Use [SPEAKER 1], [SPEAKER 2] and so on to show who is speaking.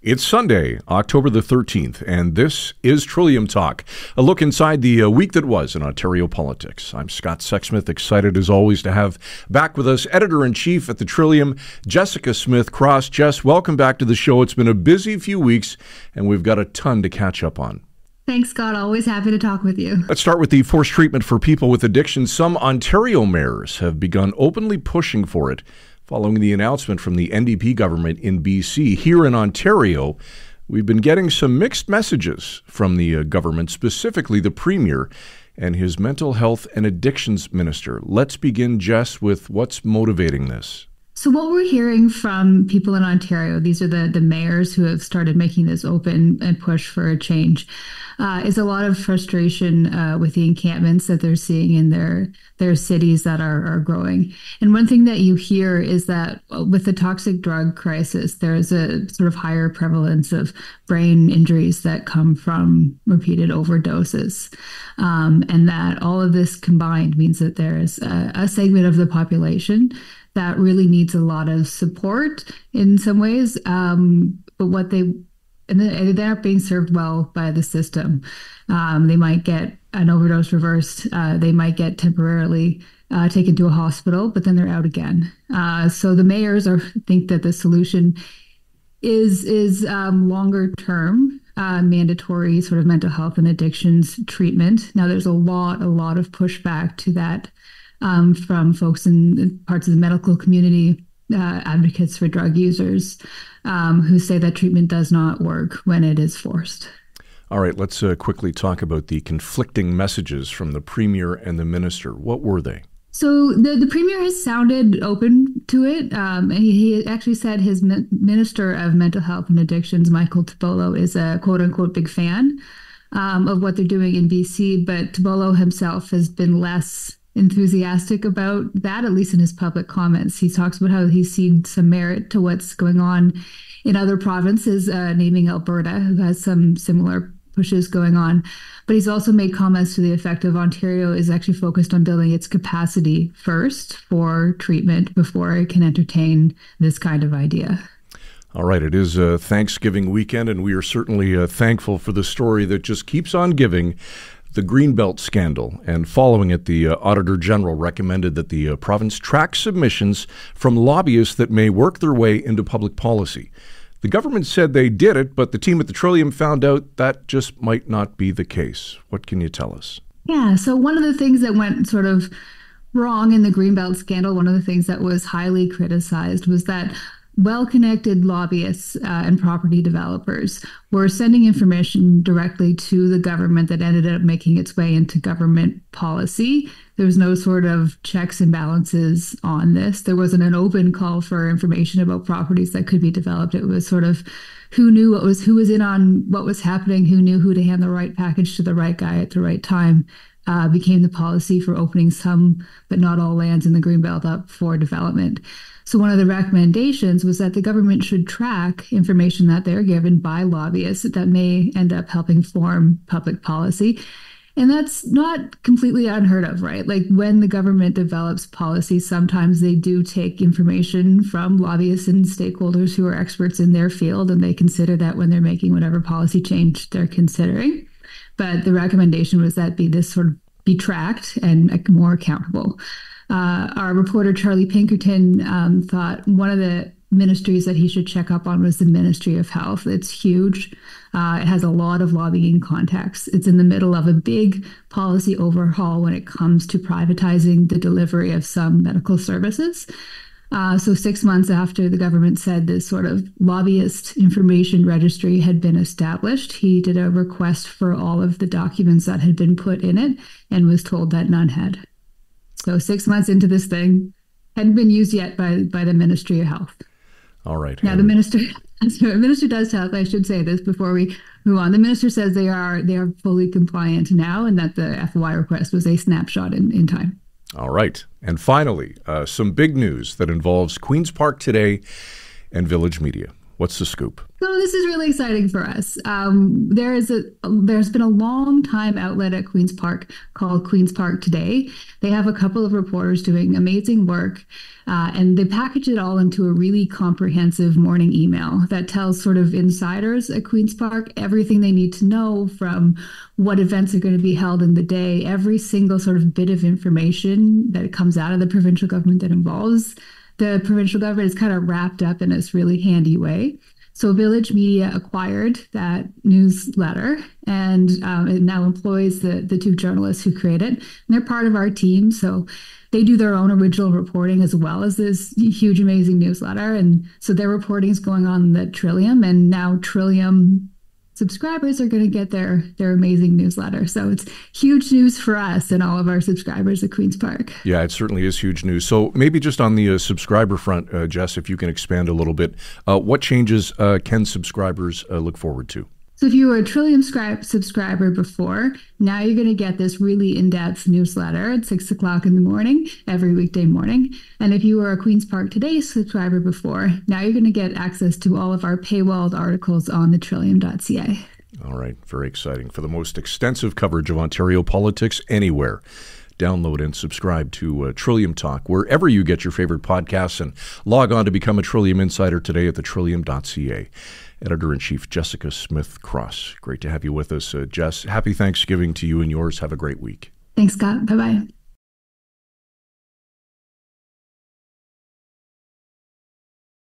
[SPEAKER 1] It's Sunday, October the 13th, and this is Trillium Talk, a look inside the week that was in Ontario politics. I'm Scott Sexsmith, excited as always to have back with us Editor-in-Chief at the Trillium, Jessica Smith-Cross. Jess, welcome back to the show. It's been a busy few weeks, and we've got a ton to catch up on.
[SPEAKER 2] Thanks, Scott. Always happy to talk with you.
[SPEAKER 1] Let's start with the forced treatment for people with addiction. Some Ontario mayors have begun openly pushing for it, following the announcement from the NDP government in BC. Here in Ontario, we've been getting some mixed messages from the government, specifically the Premier and his mental health and addictions minister. Let's begin, Jess, with what's motivating this.
[SPEAKER 2] So what we're hearing from people in Ontario, these are the mayors who have started making this open and push for a change, is a lot of frustration with the encampments that they're seeing in their cities that are growing. And one thing that you hear is that with the toxic drug crisis, there's a sort of higher prevalence of brain injuries that come from repeated overdoses. And that all of this combined means that there's a segment of the population that really needs a lot of support in some ways, but they aren't being served well by the system. They might get an overdose reversed. They might get temporarily taken to a hospital, but then they're out again. So the mayors think that the solution is longer term, mandatory sort of mental health and addictions treatment. Now, there's a lot of pushback to that from folks in parts of the medical community, advocates for drug users, who say that treatment does not work when it is forced.
[SPEAKER 1] All right, let's quickly talk about the conflicting messages from the Premier and the Minister. What were they?
[SPEAKER 2] So the Premier has sounded open to it. And he actually said his Minister of Mental Health and Addictions, Michael Tibolo, is a quote-unquote big fan of what they're doing in BC, but Tibolo himself has been less enthusiastic about that, at least in his public comments. He talks about how he's seen some merit to what's going on in other provinces, naming Alberta, who has some similar pushes going on. But he's also made comments to the effect of Ontario is actually focused on building its capacity first for treatment before it can entertain this kind of idea.
[SPEAKER 1] All right, it is Thanksgiving weekend, and we are certainly thankful for the story that just keeps on giving. The Greenbelt scandal, and following it, the Auditor General recommended that the province track submissions from lobbyists that may work their way into public policy. The government said they did it, but the team at the Trillium found out that just might not be the case. What can you tell us?
[SPEAKER 2] Yeah, so one of the things that went sort of wrong in the Greenbelt scandal, one of the things that was highly criticized was that well-connected lobbyists and property developers were sending information directly to the government that ended up making its way into government policy. There was no sort of checks and balances on this. There wasn't an open call for information about properties that could be developed. It was sort of who was in on what was happening, who knew who to hand the right package to the right guy at the right time. Became the policy for opening some, but not all lands in the Greenbelt up for development. So one of the recommendations was that the government should track information that they're given by lobbyists that may end up helping form public policy. And that's not completely unheard of, right? Like when the government develops policy, sometimes they do take information from lobbyists and stakeholders who are experts in their field, and they consider that when they're making whatever policy change they're considering. But the recommendation was that this sort of be tracked and more accountable. Our reporter, Charlie Pinkerton, thought one of the ministries that he should check up on was the Ministry of Health. It's huge. It has a lot of lobbying contacts. It's in the middle of a big policy overhaul when it comes to privatizing the delivery of some medical services. So 6 months after the government said this sort of lobbyist information registry had been established, he did a request for all of the documents that had been put in it and was told that none had. So 6 months into this thing, hadn't been used yet by the Ministry of Health.
[SPEAKER 1] All right.
[SPEAKER 2] Now, the minister does tell, I should say this before we move on. The minister says they are fully compliant now and that the FOI request was a snapshot in time.
[SPEAKER 1] All right. And finally, some big news that involves Queen's Park Today and Village Media. What's the scoop?
[SPEAKER 2] So this is really exciting for us. There's been a long time outlet at Queen's Park called Queen's Park Today. They have a couple of reporters doing amazing work, and they package it all into a really comprehensive morning email that tells sort of insiders at Queen's Park everything they need to know, from what events are going to be held in the day, every single sort of bit of information that comes out of the provincial government that involves the provincial government is kind of wrapped up in this really handy way. So Village Media acquired that newsletter, and it now employs the two journalists who create it. And they're part of our team, so they do their own original reporting as well as this huge, amazing newsletter. And so their reporting is going on the Trillium, and now Trillium subscribers are going to get their amazing newsletter. So it's huge news for us and all of our subscribers at Queen's Park.
[SPEAKER 1] Yeah, it certainly is huge news. So maybe just on the subscriber front, Jess, if you can expand a little bit, what changes can subscribers look forward to?
[SPEAKER 2] So if you were a Trillium subscriber before, now you're going to get this really in-depth newsletter at 6 o'clock in the morning, every weekday morning. And if you were a Queen's Park Today subscriber before, now you're going to get access to all of our paywalled articles on the trillium.ca.
[SPEAKER 1] All right, very exciting. For the most extensive coverage of Ontario politics anywhere, download and subscribe to Trillium Talk, wherever you get your favorite podcasts, and log on to become a Trillium Insider today at thetrillium.ca. Editor-in-Chief Jessica Smith-Cross. Great to have you with us, Jess. Happy Thanksgiving to you and yours. Have a great week.
[SPEAKER 2] Thanks, Scott. Bye-bye.